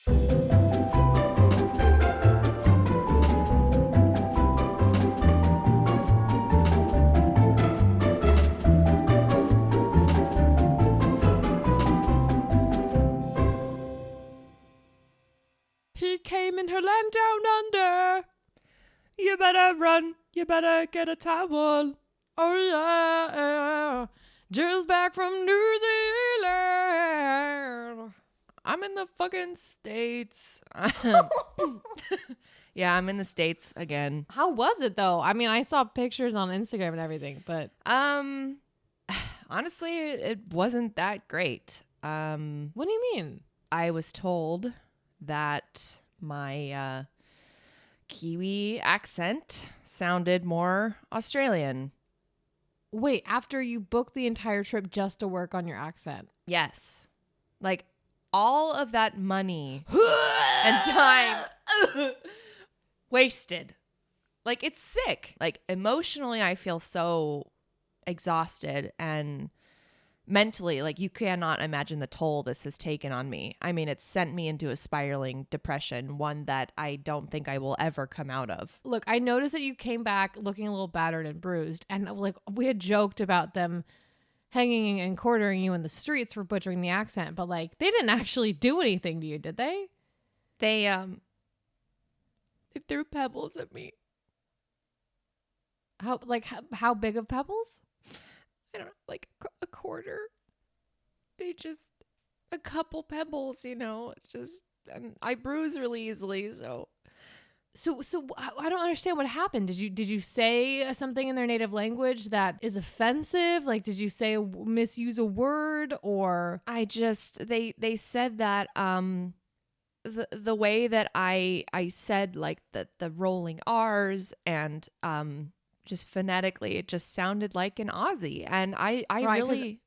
He came in her land down under. You better run. You better get a towel. Oh, yeah. Jill's back from New Zealand. I'm in the fucking States. Yeah, I'm in the States again. How was it, though? I mean, I saw pictures on Instagram and everything, but... Honestly, it wasn't that great. What do you mean? I was told that my Kiwi accent sounded more Australian. Wait, after you booked the entire trip just to work on your accent? Yes. Like, all of that money and time wasted. Like, it's sick. Like, emotionally, I feel so exhausted, and mentally, like, you cannot imagine the toll this has taken on me. I mean, it's sent me into a spiraling depression, one that I don't think I will ever come out of. Look, I noticed that you came back looking a little battered and bruised, and like we had joked about them hanging and quartering you in the streets for butchering the accent, but like they didn't actually do anything to you, did they? They threw pebbles at me. How big of pebbles? I don't know, like a quarter. They just, a couple pebbles, you know. It's just, I bruise really easily, so. So I don't understand what happened. Did you say something in their native language that is offensive? Like, did you misuse a word, or? I just, they said that the way that I said like the rolling R's and just phonetically, it just sounded like an Aussie, and I right, really.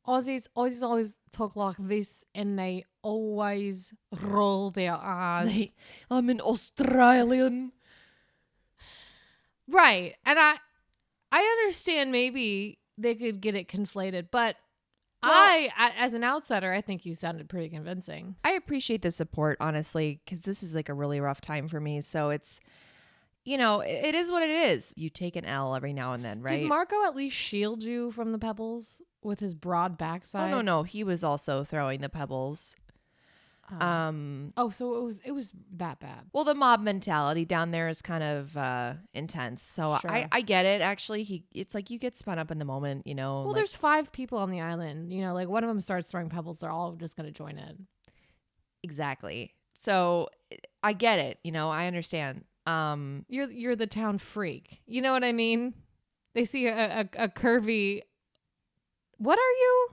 Aussies always talk like this, and they always roll their R's. I'm an Australian. Right. And I understand maybe they could get it conflated, but well, as an outsider, I think you sounded pretty convincing. I appreciate the support, honestly, because this is like a really rough time for me. So it's, you know, it is what it is. You take an L every now and then, right? Did Marco at least shield you from the pebbles with his broad backside? Oh, no. He was also throwing the pebbles. So it was that bad. Well, the mob mentality down there is kind of intense. So sure. I get it. Actually, it's like you get spun up in the moment, you know. Well, like, there's 5 people on the island. You know, like one of them starts throwing pebbles, they're all just going to join in. Exactly. So I get it. You know, I understand. You're the town freak. You know what I mean? They see a curvy. What are you?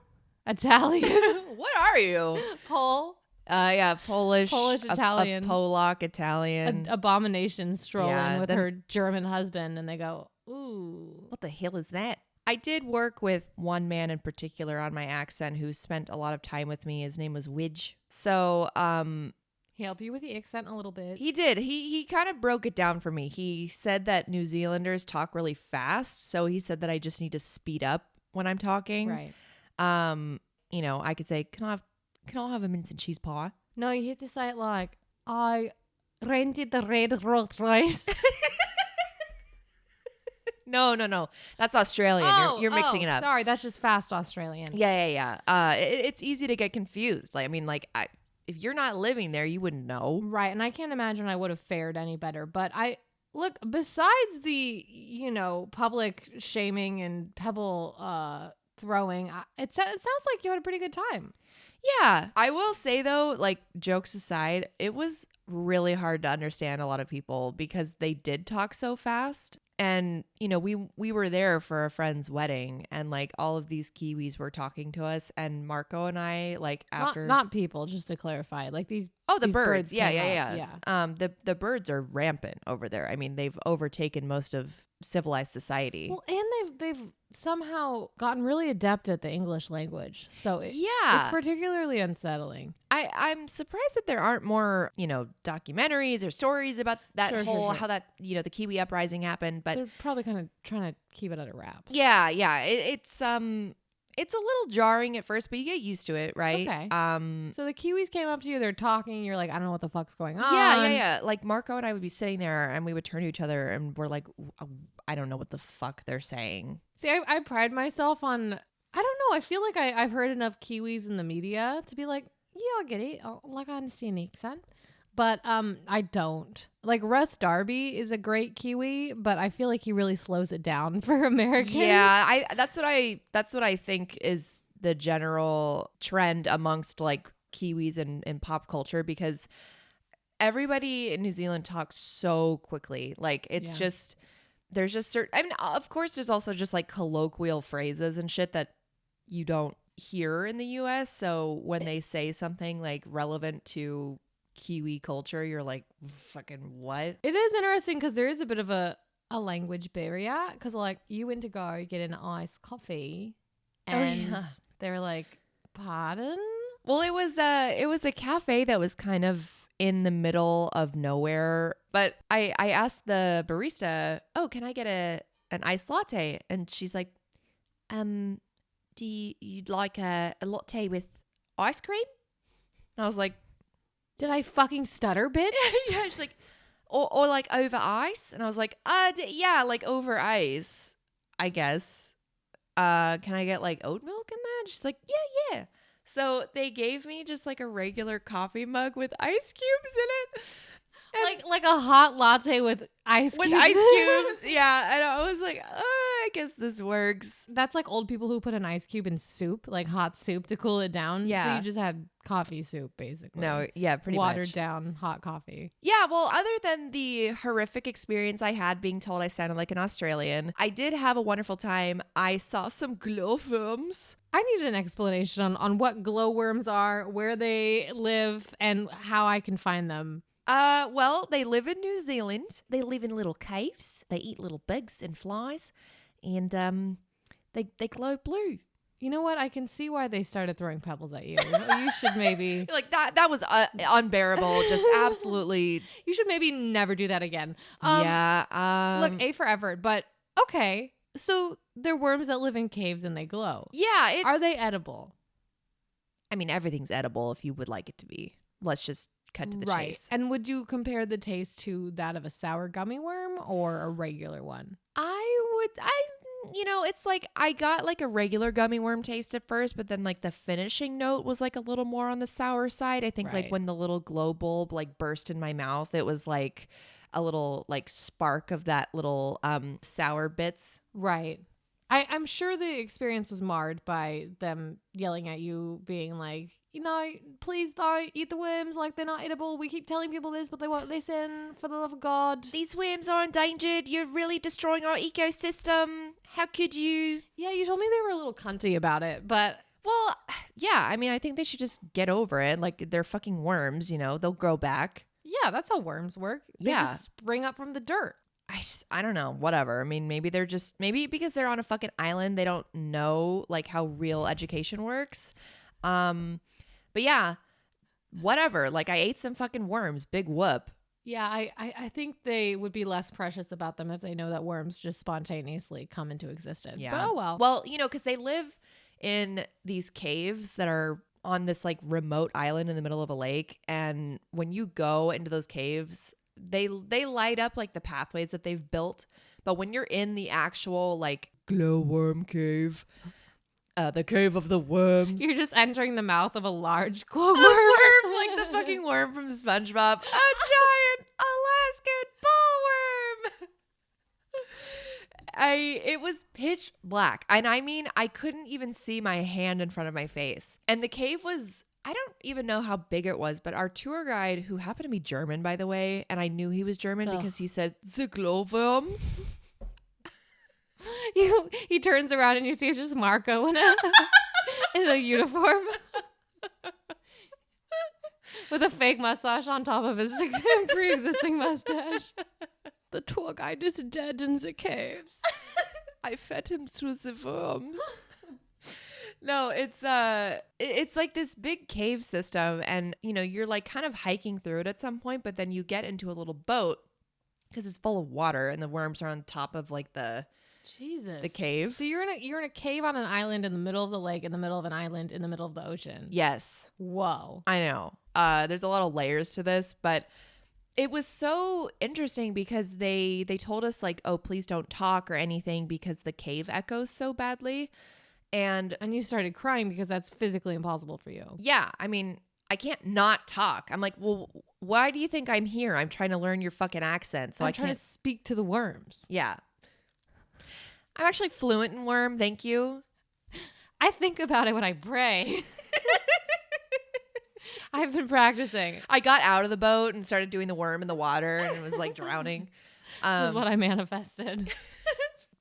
Italian. What are you? Pole. Yeah, Polish Italian, a Polak Italian, abomination strolling with her German husband, and they go, "Ooh, what the hell is that?" I did work with one man in particular on my accent who spent a lot of time with me. His name was Widge. So, he helped you with the accent a little bit. He did. He kind of broke it down for me. He said that New Zealanders talk really fast, so he said that I just need to speed up when I'm talking. Right. You know, I could say, "Can I have a mince and cheese pie?" No, you have to say it like, "I rented the red Rolls Royce." No. That's Australian. You're mixing it up. Sorry, that's just fast Australian. Yeah. It's easy to get confused. Like, I mean, like, if you're not living there, you wouldn't know. Right, and I can't imagine I would have fared any better. But look, besides the, you know, public shaming and pebble throwing, it sounds like you had a pretty good time. Yeah, I will say though, like, jokes aside, it was really hard to understand a lot of people because they did talk so fast. And, you know, we were there for a friend's wedding, and like all of these Kiwis were talking to us, and Marco and I, like, after not people, just to clarify, like these. Oh, the these birds. Yeah. The birds are rampant over there. I mean, they've overtaken most of civilized society. Well, and they've somehow gotten really adept at the English language. So it's particularly unsettling. I'm surprised that there aren't more, you know, documentaries or stories about that how that, you know, the Kiwi uprising happened. But they're probably kind of trying to keep it under wraps. Yeah. It's a little jarring at first, but you get used to it, right? Okay. So the Kiwis came up to you, they're talking, you're like, I don't know what the fuck's going on. Yeah. Like Marco and I would be sitting there and we would turn to each other and we're like, I don't know what the fuck they're saying. See, I pride myself on, I don't know, I feel like I've heard enough Kiwis in the media to be like, yeah, I get it. Like, I understand the accent. But I don't. Like, Russ Darby is a great Kiwi, but I feel like he really slows it down for Americans. Yeah, that's what I think is the general trend amongst like Kiwis in pop culture, because everybody in New Zealand talks so quickly. Like, it's just, there's just certain, I mean, of course there's also just like colloquial phrases and shit that you don't hear in the US. So when they say something like relevant to Kiwi culture, you're like, fucking what? It is interesting because there is a bit of a language barrier, because like you went to go get an iced coffee and they're like, pardon? Well, it was a cafe that was kind of in the middle of nowhere, but I asked the barista, oh, can I get an iced latte? And she's like, do you'd like a latte with ice cream? And I was like, did I fucking stutter, bitch? yeah, she's like, or like over ice? And I was like, yeah, like over ice, I guess. Can I get like oat milk in that? She's like, yeah. So they gave me just like a regular coffee mug with ice cubes in it. Like a hot latte with ice cubes. With ice cubes, yeah. And I was like, I guess this works. That's like old people who put an ice cube in soup, like hot soup to cool it down. Yeah. So you just had coffee soup, basically. No, yeah, pretty watered much. down hot coffee. Yeah, well, other than the horrific experience I had being told I sounded like an Australian, I did have a wonderful time. I saw some glowworms. I need an explanation on what glowworms are, where they live, and how I can find them. Well, they live in New Zealand. They live in little caves. They eat little bugs and flies, and they glow blue. You know what? I can see why they started throwing pebbles at you. You should maybe like that was unbearable. Just absolutely. You should maybe never do that again. Look, A for effort, but okay. So they're worms that live in caves and they glow. Yeah. Are they edible? I mean, everything's edible if you would like it to be. Let's just cut to the chase. And would you compare the taste to that of a sour gummy worm or a regular one? It's like I got like a regular gummy worm taste at first, but then like the finishing note was like a little more on the sour side. I think like when the little glow bulb like burst in my mouth, it was like a little like spark of that little sour bits. Right. I'm sure the experience was marred by them yelling at you, being like, please don't eat the worms, like they're not edible. We keep telling people this, but they won't listen, for the love of God. These worms are endangered. You're really destroying our ecosystem. How could you? Yeah, you told me they were a little cunty about it, but... Well, yeah, I mean, I think they should just get over it. Like, they're fucking worms, they'll grow back. Yeah, that's how worms work. They just spring up from the dirt. I don't know, whatever. I mean, maybe because they're on a fucking island, they don't know like how real education works. But yeah, whatever. Like, I ate some fucking worms. Big whoop. Yeah, I think they would be less precious about them if they know that worms just spontaneously come into existence. Yeah. But oh well. Well, because they live in these caves that are on this like remote island in the middle of a lake, and when you go into those caves, they light up like the pathways that they've built, but when you're in the actual like glowworm cave, the cave of the worms, you're just entering the mouth of a large glowworm, like the fucking worm from SpongeBob, a giant Alaskan bullworm. It was pitch black, and I mean I couldn't even see my hand in front of my face, and the cave was, I don't even know how big it was, but our tour guide, who happened to be German, by the way, and I knew he was German because he said, the glowworms. He turns around and you see it's just Marco in a uniform with a fake mustache on top of his pre-existing mustache. The tour guide is dead in the caves. I fed him through the worms. No, it's like this big cave system, and you're like kind of hiking through it at some point, but then you get into a little boat because it's full of water and the worms are on top of like the Jesus. the cave. So you're in a cave on an island in the middle of the lake, in the middle of an island, in the middle of the ocean. Yes. Whoa. I know. There's a lot of layers to this, but it was so interesting because they told us like, oh, please don't talk or anything because the cave echoes so badly. And you started crying because that's physically impossible for you. yeah, I mean, I can't not talk. I'm like, well, why do you think I'm here? I'm trying to learn your fucking accent. So I'm I trying can't to speak to the worms. Yeah. I'm actually fluent in worm. Thank you. I think about it when I pray. I've been practicing. I got out of the boat and started doing the worm in the water and it was like drowning. This is what I manifested.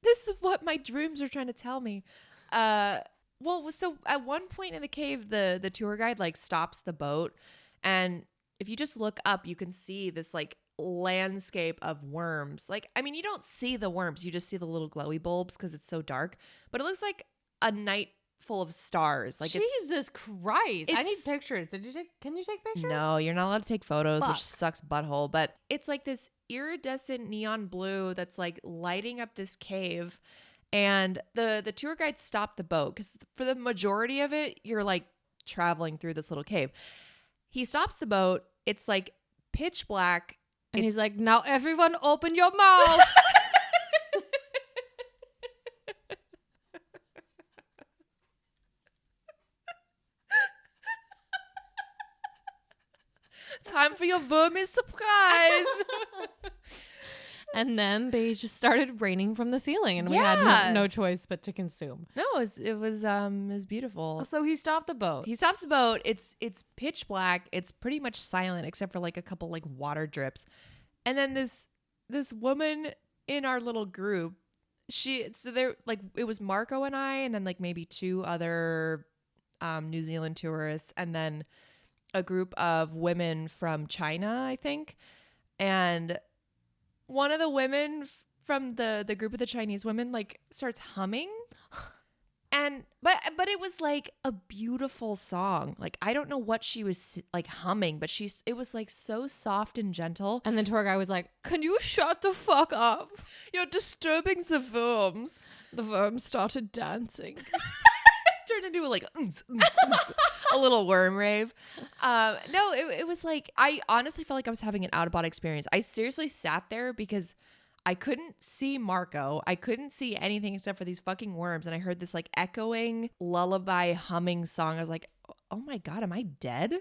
This is what my dreams are trying to tell me. Well, so at one point in the cave, the tour guide like stops the boat, and if you just look up, you can see this like landscape of worms. Like, I mean, you don't see the worms, you just see the little glowy bulbs because it's so dark, but it looks like a night full of stars. Like, Jesus Christ. I need it's- pictures. Can you take pictures? no, you're not allowed to take photos, Fuck. which sucks butthole, but it's like this iridescent neon blue that's like lighting up this cave. And the tour guide stopped the boat because for the majority of it, you're like traveling through this little cave. He stops the boat. It's like pitch black. And he's like, now everyone open your mouths. Time for your vermy surprise. And then they just started raining from the ceiling, and we Yeah. had no choice but to consume. No, it was beautiful. So he stopped the boat. He stops the boat. It's pitch black. It's pretty much silent except for like a couple like water drips. And then this woman in our little group, it was Marco and I, and then like maybe two other New Zealand tourists, and then a group of women from China, I think. And one of the women from the group of the Chinese women like starts humming. And but it was like a beautiful song. Like, I don't know what she was like humming, but it was like so soft and gentle. And the tour guide was like, can you shut the fuck up? You're disturbing the worms. The worm started dancing. Turned into a little worm rave. No, it was like, I honestly felt like I was having an out-of-body experience. I seriously sat there because I couldn't see Marco. I couldn't see anything except for these fucking worms. And I heard this like echoing lullaby humming song. I was like, oh my God, am I dead?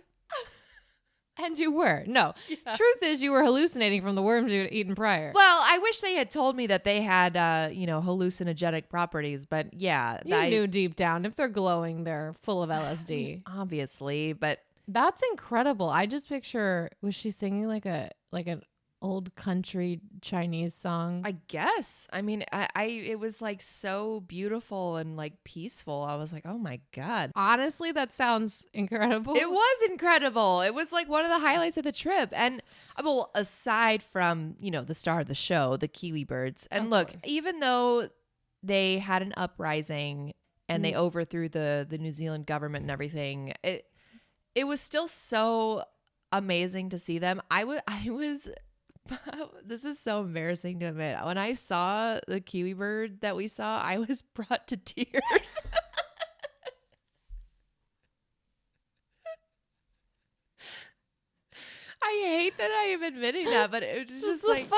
And you were. No. Yeah. Truth is, you were hallucinating from the worms you had eaten prior. Well, I wish they had told me that they had, hallucinogenic properties. But yeah. You knew deep down. If they're glowing, they're full of LSD. Obviously, but That's incredible. I just picture, was she singing like an old country Chinese song? I guess. I mean, it was like so beautiful and like peaceful. I was like, oh my God. Honestly, that sounds incredible. It was incredible. It was like one of the highlights of the trip. And well, aside from, the star of the show, the kiwi birds. And Of look, course. even though they had an uprising and they Mm. overthrew the New Zealand government and everything, it was still so amazing to see them. I was this is so embarrassing to admit. When I saw the kiwi bird that we saw, I was brought to tears. I hate that I am admitting that, but it was just like,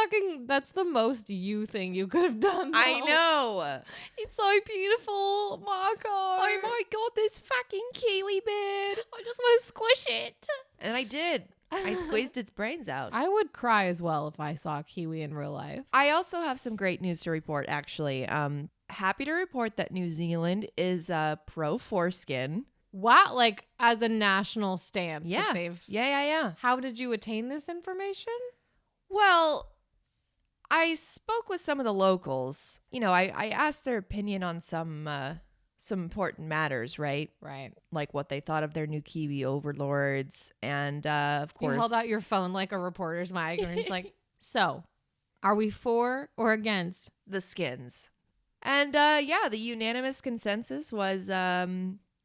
that's the most you thing you could have done. I though. know. It's so beautiful, Marco. Oh my God, this fucking kiwi bird. I just want to squish it. And I did. I squeezed its brains out. I would cry as well if I saw a kiwi in real life. I also have some great news to report, actually. Happy to report that New Zealand is pro foreskin. Wow, like as a national stance. Yeah. That they've... Yeah. How did you attain this information? Well, I spoke with some of the locals. I asked their opinion on some important matters, right? Right. Like what they thought of their new Kiwi overlords. And of course, You held out your phone like a reporter's mic and it's like, so are we for or against? the skins. And the unanimous consensus was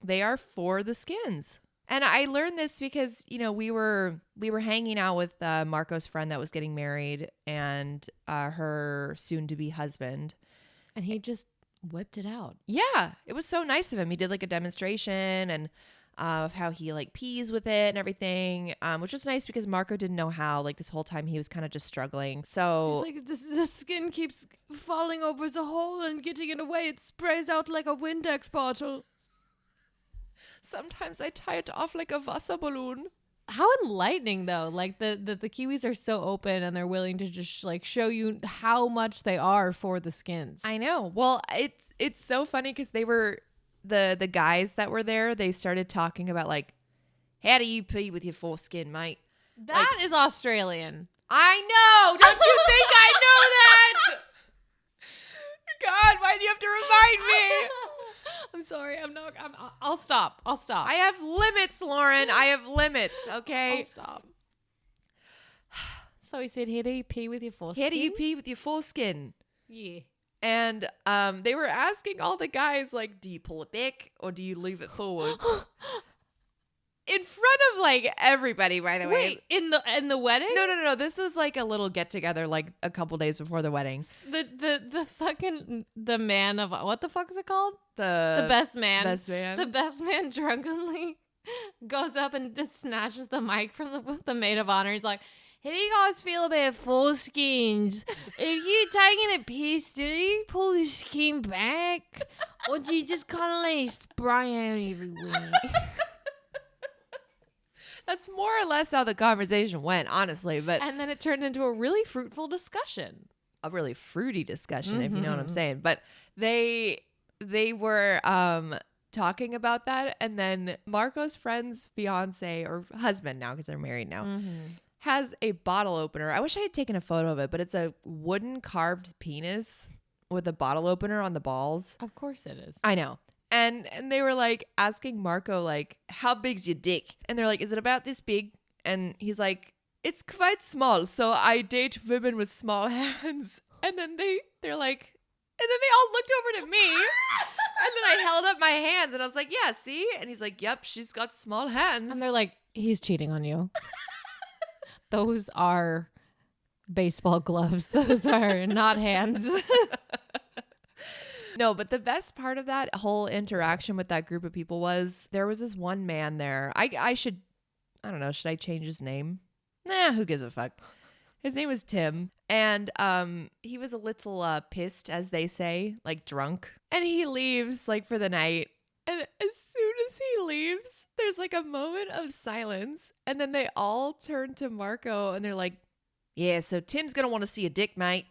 they are for the skins. And I learned this because, we were hanging out with Marco's friend that was getting married and her soon-to-be husband. And he just whipped it out. Yeah, it was so nice of him. He did like a demonstration and of how he like pees with it and everything, which was nice because Marco didn't know how. Like this whole time he was kind of just struggling. So It's like the skin keeps falling over the hole and getting in the way. It sprays out like a Windex bottle. sometimes I tie it off like a Wasserballoon. How enlightening though. Like the Kiwis are so open and they're willing to just like show you how much they are for the skins. I know. Well, it's so funny because they were the guys that were there. They started talking about like, how do you pee with your foreskin, mate? That is Australian. I know. Don't you think I know that? God, why do you have to remind me? I'm sorry. I'll stop. I have limits, Lauren. I have limits. Okay. I'll stop. So he said, "How do you pee with your foreskin?" How do you pee with your foreskin? Yeah. And they were asking all the guys like, do you pull it back or do you leave it forward? In front of like everybody, by the way. Wait, in the wedding? No. This was like a little get together like a couple days before the wedding. The fucking the man of what the fuck is it called? The best man. Best man. The best man drunkenly goes up and snatches the mic from the maid of honor. He's like, "How do you guys feel about foreskins? If you taking a piss, do you pull the skin back, or do you just kind of let it spray out everywhere?" That's more or less how the conversation went, honestly. But And then it turned into a really fruitful discussion. a really fruity discussion, if you know what I'm saying. But they were talking about that, and then Marco's friend's fiance or husband now, because they're married now, has a bottle opener. I wish I had taken a photo of it, but it's a wooden carved penis with a bottle opener on the balls. Of course it is. I know. And they were like asking Marco like, how big's your dick? And they're like, is it about this big? And he's like, it's quite small, so I date women with small hands. And then they're like, and then they all looked over to me. And then I held up my hands and I was like, yeah, see? And he's like, yep, she's got small hands. And they're like, he's cheating on you. Those are baseball gloves. Those are not hands. No, but the best part of that whole interaction with that group of people was there was this one man there. I don't know, should I change his name? Nah, who gives a fuck? His name was Tim. And he was a little pissed, as they say, like drunk. And he leaves like for the night. And as soon as he leaves, there's like a moment of silence. And then they all turn to Marco and they're like, yeah, so Tim's going to want to see a dick, mate.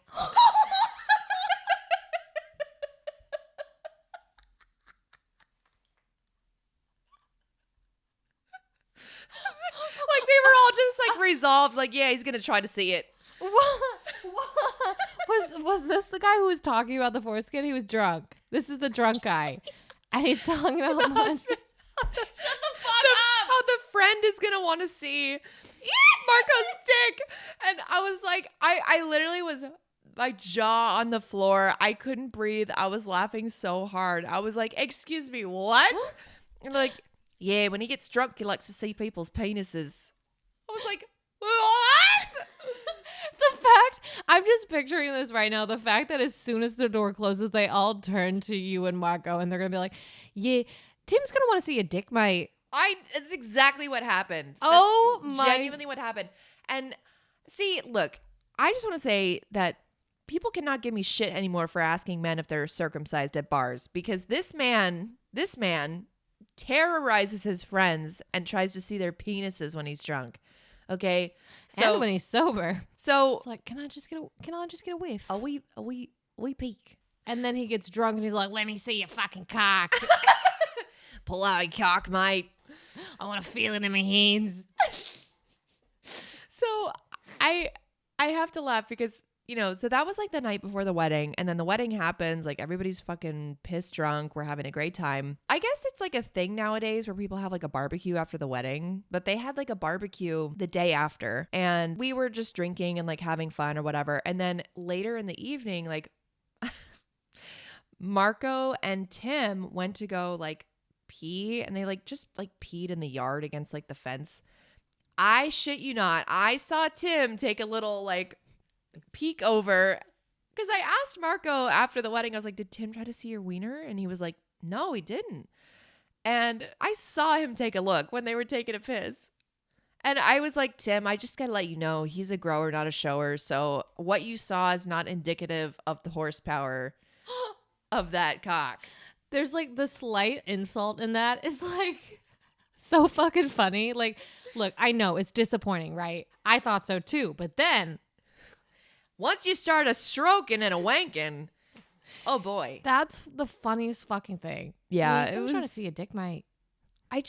Like they were all just like resolved, like, yeah, he's gonna try to see it. What? Was this the guy who was talking about the foreskin? He was drunk. This is the drunk guy, and he's talking about Shut the fuck up! How the friend is gonna want to see Marco's dick, and I was like, I literally was my jaw on the floor. I couldn't breathe. I was laughing so hard. I was like, excuse me, what? And like, yeah, when he gets drunk, he likes to see people's penises. I was like, what? The fact, I'm just picturing this right now. The fact that as soon as the door closes, they all turn to you and Marco and they're going to be like, yeah, Tim's going to want to see a dick, mate. It's exactly what happened. Oh That's my. genuinely what happened. And see, look, I just want to say that people cannot give me shit anymore for asking men if they're circumcised at bars, because this man terrorizes his friends and tries to see their penises when he's drunk. Okay, so And when he's sober, so it's like, can I just get a whiff? a wee peek. And then he gets drunk and he's like, let me see your fucking cock. Pull out your cock, mate. I want to feel it in my hands. So I have to laugh because, you know, so that was like the night before the wedding, and then the wedding happens, like everybody's fucking pissed drunk, we're having a great time. I guess it's like a thing nowadays where people have like a barbecue after the wedding, but they had like a barbecue the day after, and we were just drinking and like having fun or whatever. And then later in the evening, like Marco and Tim went to go like pee, and they like just like peed in the yard against like the fence. I shit you not, I saw Tim take a little like peek over, Because I asked Marco after the wedding, I was like, did Tim try to see your wiener? And he was like, no, he didn't. And I saw him take a look when they were taking a piss. And I was like, Tim, I just got to let you know, he's a grower, not a shower. So what you saw is not indicative of the horsepower of that cock. There's like the slight insult in that is like so fucking funny. Like, look, I know it's disappointing, right? I thought so too. But then once you start a stroking and a wanking, oh boy. that's the funniest fucking thing. Yeah, I'm trying to see a dick mite. I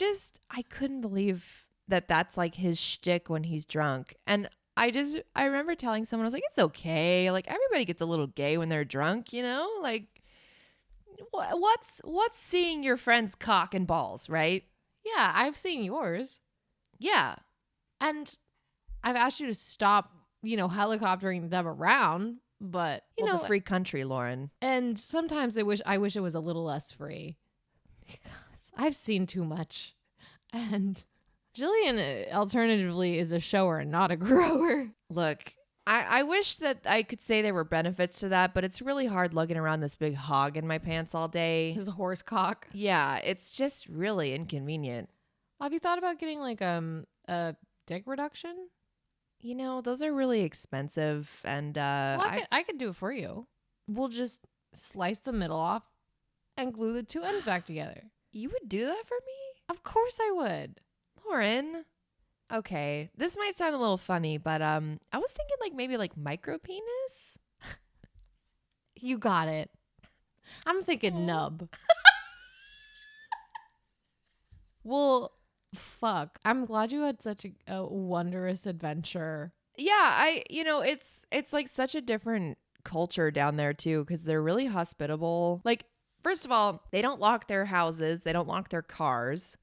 couldn't believe that that's like his shtick when he's drunk. And I remember telling someone, I was like, it's okay. Like everybody gets a little gay when they're drunk, you know? Like what's seeing your friend's cock and balls, right? Yeah, I've seen yours. Yeah. And I've asked you to stop, helicoptering them around, but It's a free country, Lauren. and sometimes I wish it was a little less free. Because I've seen too much. And Jillian alternatively is a shower and not a grower. Look, I wish that I could say there were benefits to that, but it's really hard lugging around this big hog in my pants all day. His horse cock. Yeah, it's just really inconvenient. Have you thought about getting like a dick reduction? Those are really expensive, and Well, I could do it for you. We'll just slice the middle off and glue the two ends back together. you would do that for me? Of course I would. Lauren. Okay, this might sound a little funny, but I was thinking like maybe like micro penis. You got it. I'm thinking nub. Well, fuck. I'm glad you had such a wondrous adventure. Yeah, it's like such a different culture down there too, because they're really hospitable. Like, first of all, they don't lock their houses, they don't lock their cars.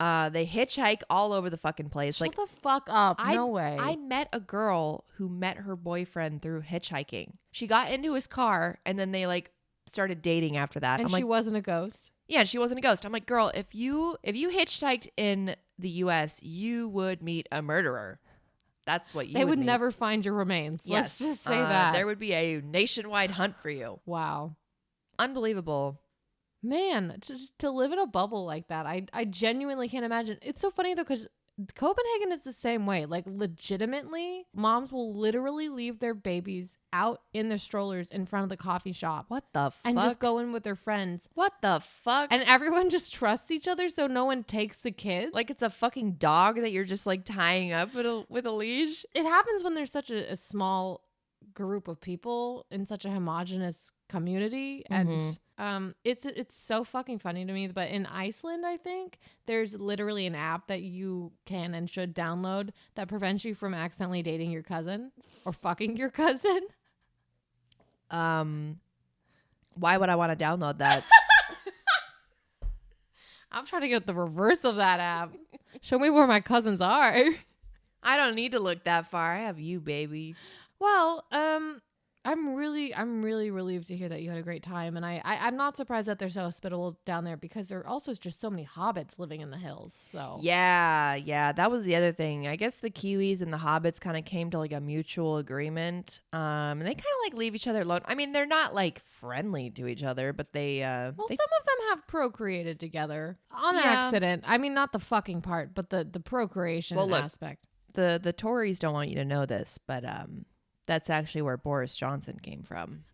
They hitchhike all over the fucking place. Shut Like, the fuck up. No way. I met a girl who met her boyfriend through hitchhiking. She got into his car and then they like started dating after that. and I'm she like, wasn't a ghost. yeah, she wasn't a ghost. I'm like, girl, if you hitchhiked in the US, you would meet a murderer. That's what you They would meet. never find your remains. Yes. Let's just say that. There would be a nationwide hunt for you. Wow. Unbelievable. Man, to live in a bubble like that, I genuinely can't imagine. It's so funny though, because Copenhagen is the same way. Like, legitimately, moms will literally leave their babies out in their strollers in front of the coffee shop. What the fuck? And just go in with their friends. What the fuck? And everyone just trusts each other, so no one takes the kids. like it's a fucking dog that you're just like tying up with a leash. It happens when there's such a small group of people in such a homogenous community. Mhm. And it's so fucking funny to me. But in Iceland, I think there's literally an app that you can and should download that prevents you from accidentally dating your cousin or fucking your cousin. Why would I want to download that? I'm trying to get the reverse of that app. Show me where my cousins are. I don't need to look that far. I have you, baby. Well, I'm really relieved to hear that you had a great time, and I'm not surprised that they're so hospitable down there because there are also just so many hobbits living in the hills. So Yeah, that was the other thing. I guess the Kiwis and the hobbits kind of came to like a mutual agreement. And they kind of like leave each other alone. I mean, they're not like friendly to each other, but they well, they, some of them have procreated together on Yeah. accident. I mean, not the fucking part, but the procreation Well, look. aspect. the Tories don't want you to know this, but that's actually where Boris Johnson came from.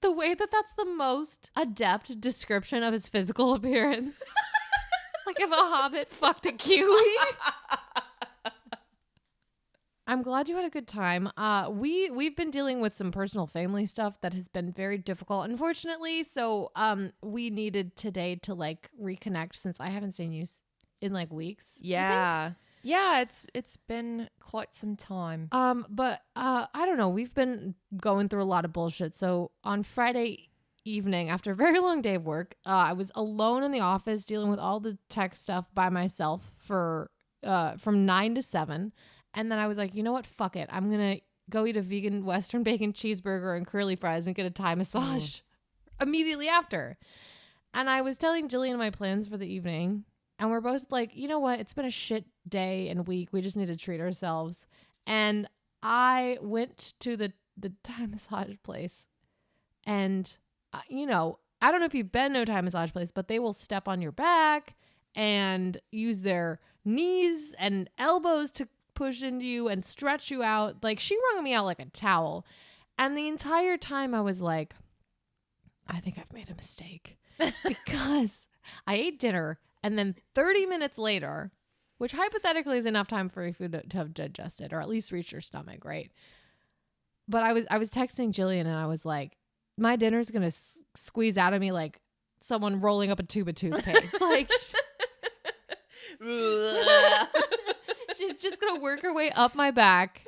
The way that's the most adept description of his physical appearance. Like if a hobbit fucked a Kiwi. I'm glad you had a good time. We've been dealing with some personal family stuff that has been very difficult, unfortunately. So we needed today to like reconnect since I haven't seen you in like weeks. Yeah. Yeah, it's been quite some time. But I don't know. We've been going through a lot of bullshit. So on Friday evening, after a very long day of work, I was alone in the office dealing with all the tech stuff by myself for from 9 to 7. And then I was like, you know what? Fuck it. I'm going to go eat a vegan Western bacon cheeseburger and curly fries and get a Thai massage immediately after. And I was telling Jillian my plans for the evening. And we're both like, you know what? It's been a shit day and week. We just need to treat ourselves. And I went to the Thai massage place, and I don't know if you've been to a Thai massage place, but they will step on your back and use their knees and elbows to push into you and stretch you out. Like, she wrung me out like a towel. And the entire time I was like, I think I've made a mistake because I ate dinner, and then 30 minutes later, which hypothetically is enough time for your food to have digested or at least reach your stomach, right? But I was texting Jillian, and I was like, my dinner's going to squeeze out of me like someone rolling up a tube of toothpaste. Like, she's just going to work her way up my back.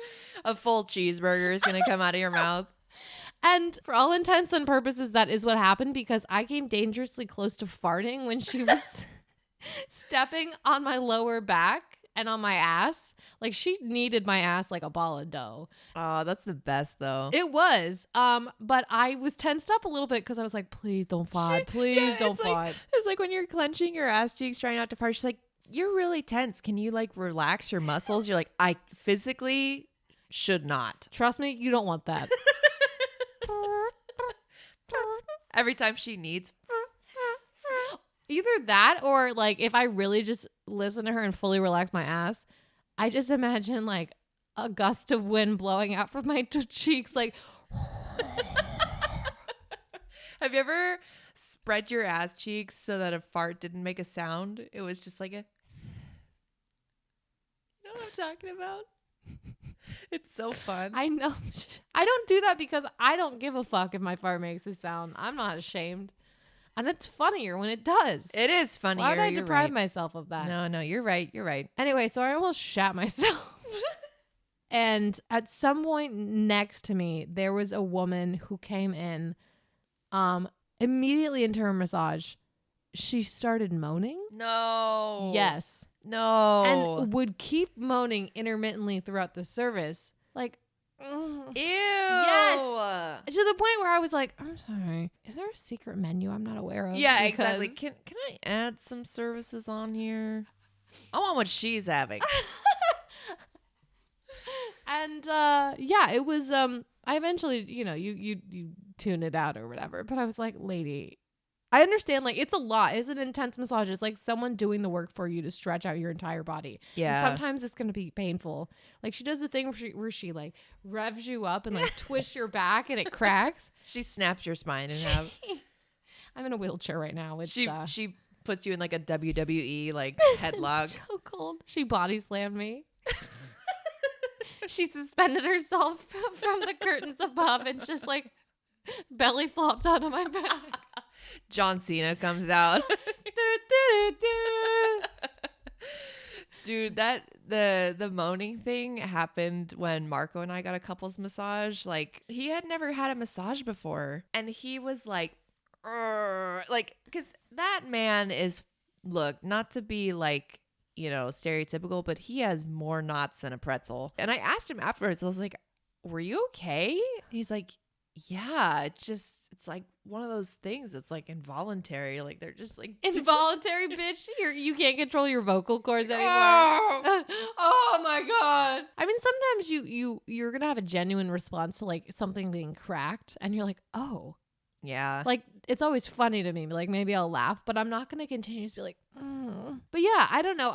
A full cheeseburger is going to come out of your mouth. And for all intents and purposes, that is what happened, because I came dangerously close to farting when she was stepping on my lower back and on my ass. Like, she kneaded my ass like a ball of dough. Oh, that's the best though. It was. But I was tensed up a little bit because I was like, please don't fart. Please don't fart. It's like when you're clenching your ass cheeks trying not to fart. She's like, you're really tense. Can you like relax your muscles? You're like, I physically should not. Trust me, you don't want that. Every time she needs. Either that, or like if I really just listen to her and fully relax my ass, I just imagine like a gust of wind blowing out from my cheeks. Like, have you ever spread your ass cheeks so that a fart didn't make a sound? It was just like a. You know what I'm talking about? It's so fun. I know. I don't do that because I don't give a fuck if my fart makes a sound. I'm not ashamed. And it's funnier when it does. It is funnier. Why would I you're deprive right. myself of that? No, you're right. You're right. Anyway, so I almost shat myself. And at some point next to me, there was a woman who came in immediately into her massage. She started moaning. No. Yes. No. And would keep moaning intermittently throughout the service. Like, ew. Yes. To the point where I was like, I'm sorry, is there a secret menu I'm not aware of? Yeah, exactly. Can I add some services on here? I want what she's having. And yeah, it was I eventually, you tune it out or whatever, but I was like, lady, I understand, like, it's a lot. It's an intense massage. It's like someone doing the work for you to stretch out your entire body. Yeah. And sometimes it's going to be painful. Like, she does the thing where she like revs you up and like twists your back and it cracks. She snaps your spine in half. I'm in a wheelchair right now. It's, she puts you in like a WWE like headlock. So cold. She body slammed me. She suspended herself from the curtains above and just like belly flopped onto my back. John Cena comes out. Dude, that the moaning thing happened when Marco and I got a couples massage. Like, he had never had a massage before, and he was like, because that man is, look, not to be like, stereotypical, but he has more knots than a pretzel. And I asked him afterwards, I was like, were you okay? And he's like, yeah, it's like one of those things that's like involuntary. Like, they're just like involuntary, bitch. You can't control your vocal cords anymore. Oh my God. I mean, sometimes you're gonna have a genuine response to like something being cracked, and you're like, oh. Yeah. Like, it's always funny to me. Like, maybe I'll laugh, but I'm not going to continue to be like, But yeah, I don't know.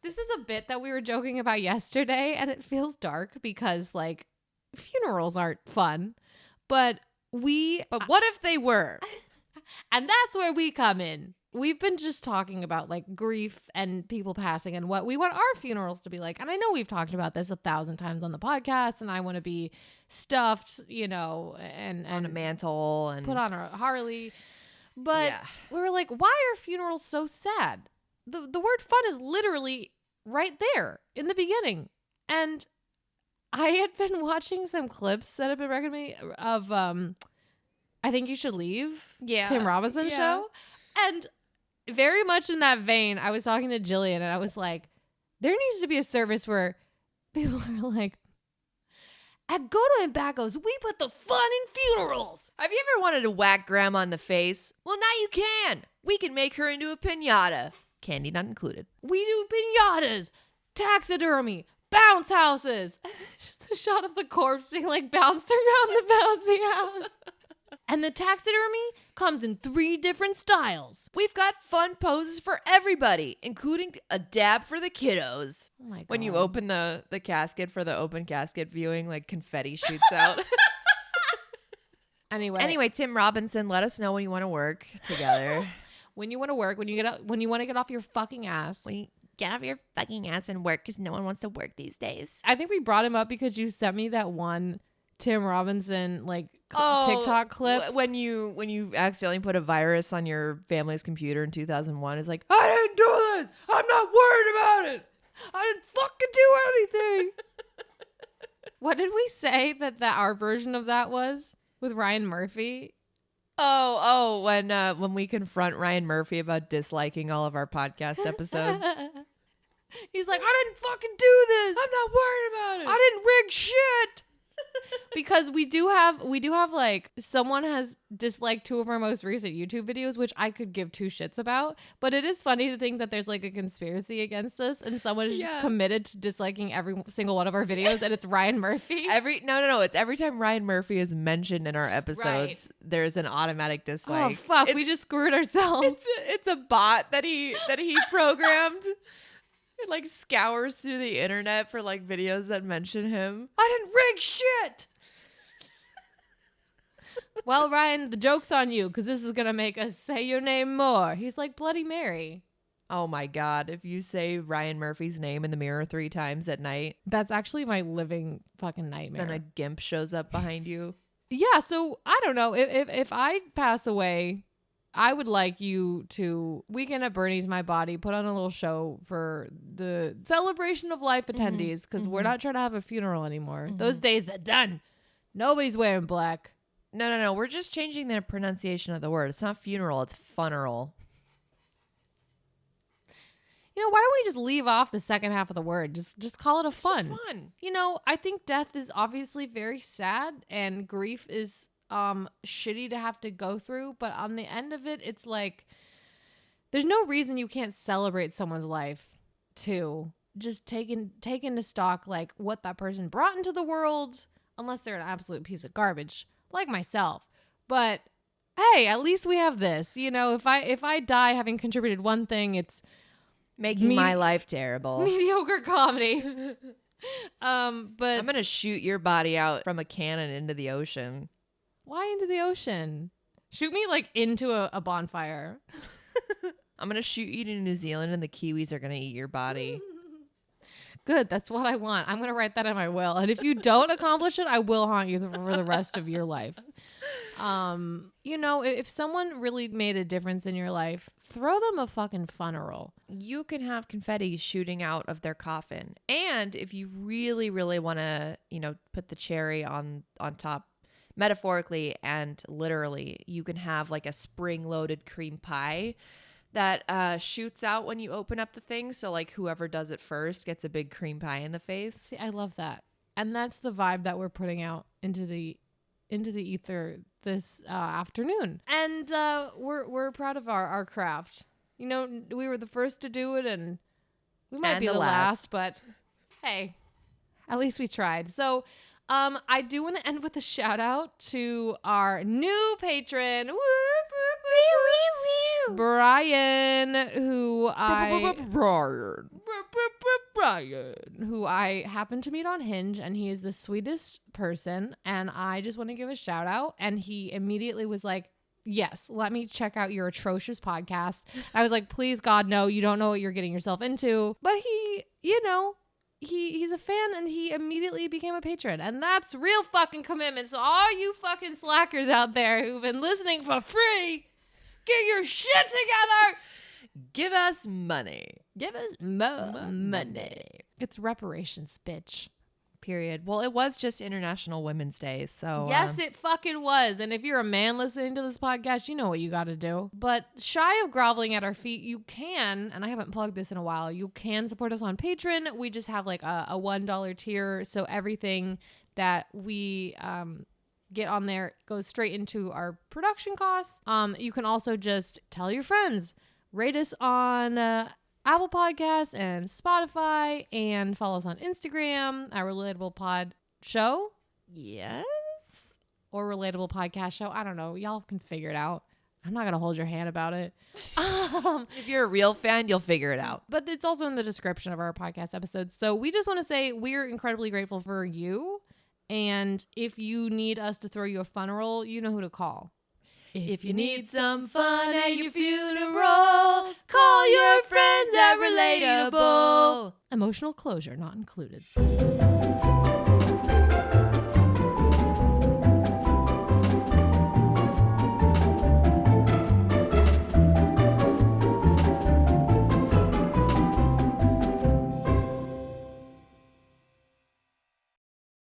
This is a bit that we were joking about yesterday, and it feels dark because, like, funerals aren't fun. But what if they were? And that's where we come in. We've been just talking about like grief and people passing and what we want our funerals to be like. And I know we've talked about this 1,000 times on the podcast, and I want to be stuffed, and on a mantle and put on a Harley. But we were like, why are funerals so sad? The word fun is literally right there in the beginning. And I had been watching some clips that have been recommended me of I Think You Should Leave, Tim Robinson show. And very much in that vein, I was talking to Jillian, and I was like, there needs to be a service where people are like, at Godo and Backos, we put the fun in funerals. Have you ever wanted to whack grandma in the face? Well, now you can. We can make her into a piñata. Candy not included. We do piñatas, taxidermy, bounce houses. Just a shot of the corpse being like bounced around the bouncy house. And the taxidermy comes in 3 different styles. We've got fun poses for everybody, including a dab for the kiddos. Oh my God. When you open the casket for the open casket viewing, like confetti shoots out. Anyway, Tim Robinson, let us know when you want to work together. When you want to work, when you want to get off your fucking ass. When you get off your fucking ass and work, because no one wants to work these days. I think we brought him up because you sent me that one Tim Robinson TikTok clip. When you accidentally put a virus on your family's computer in 2001, it's like, I didn't do this. I'm not worried about it. I didn't fucking do anything. What did we say that our version of that was with Ryan Murphy? When we confront Ryan Murphy about disliking all of our podcast episodes. He's like, I didn't fucking do this. I'm not worried about it. I didn't rig shit. Because we do have like, someone has disliked 2 of our most recent YouTube videos, which I could give 2 shits about. But it is funny to think that there's like a conspiracy against us and someone is just committed to disliking every single one of our videos, and it's Ryan Murphy. No. It's every time Ryan Murphy is mentioned in our episodes, there's an automatic dislike. Oh fuck, we just screwed ourselves. It's a bot that he programmed. It like scours through the internet for like videos that mention him. I didn't rig shit. Well, Ryan, the joke's on you because this is going to make us say your name more. He's like Bloody Mary. Oh my God. If you say Ryan Murphy's name in the mirror 3 times at night. That's actually my living fucking nightmare. Then a gimp shows up behind you. Yeah. So I don't know. If I pass away, I would like you to Weekend at Bernie's My Body, put on a little show for the celebration of life attendees because we're not trying to have a funeral anymore. Those days are done. Nobody's wearing black. No. We're just changing the pronunciation of the word. It's not funeral. It's funeral. You know, why don't we just leave off the second half of the word? Just call it a fun. Just fun. You know, I think death is obviously very sad and grief is shitty to have to go through, but on the end of it, it's like there's no reason you can't celebrate someone's life too. Just take into stock like what that person brought into the world, unless they're an absolute piece of garbage like myself. But hey, at least we have this. You know, if I die having contributed one thing, it's making my life terrible. Mediocre comedy. But I'm gonna shoot your body out from a cannon into the ocean. Why into the ocean? Shoot me like into a bonfire. I'm gonna shoot you to New Zealand and the Kiwis are gonna eat your body. Good, that's what I want. I'm gonna write that in my will. And if you don't accomplish it, I will haunt you for the rest of your life. You know, if someone really made a difference in your life, throw them a fucking funeral. You can have confetti shooting out of their coffin. And if you really, really want to, you know, put the cherry on top, metaphorically and literally, you can have like a spring-loaded cream pie that shoots out when you open up the thing. So like whoever does it first gets a big cream pie in the face. See, I love that. And that's the vibe that we're putting out into the ether this afternoon. And we're proud of our craft. You know, we were the first to do it and we might be the last, but hey, at least we tried. So I do want to end with a shout out to our new patron, Brian, who I happened to meet on Hinge, and he is the sweetest person, and I just want to give a shout out. And he immediately was like, yes, let me check out your atrocious podcast. I was like, please God, no, you don't know what you're getting yourself into. But he, you know, he's a fan, and he immediately became a patron, and that's real fucking commitment. So all you fucking slackers out there who've been listening for free, get your shit together. Give us money. Give us money. It's reparations, bitch. Period. Well, it was just International Women's Day, so yes, it fucking was. And if you're a man listening to this podcast, you know what you got to do. But shy of groveling at our feet, you can, and I haven't plugged this in a while, you can support us on Patreon. We just have like a $1 tier, so everything that we get on there goes straight into our production costs. You can also just tell your friends, rate us on Apple Podcasts and Spotify, and follow us on Instagram at Relatable Pod Show Yes. or Relatable Podcast Show. I don't know. Y'all can figure it out. I'm not going to hold your hand about it. If you're a real fan, you'll figure it out. But it's also in the description of our podcast episodes. So we just want to say we're incredibly grateful for you. And if you need us to throw you a fun roll, you know who to call. If you need some fun at your funeral, call your friends at Relatable. Emotional closure not included.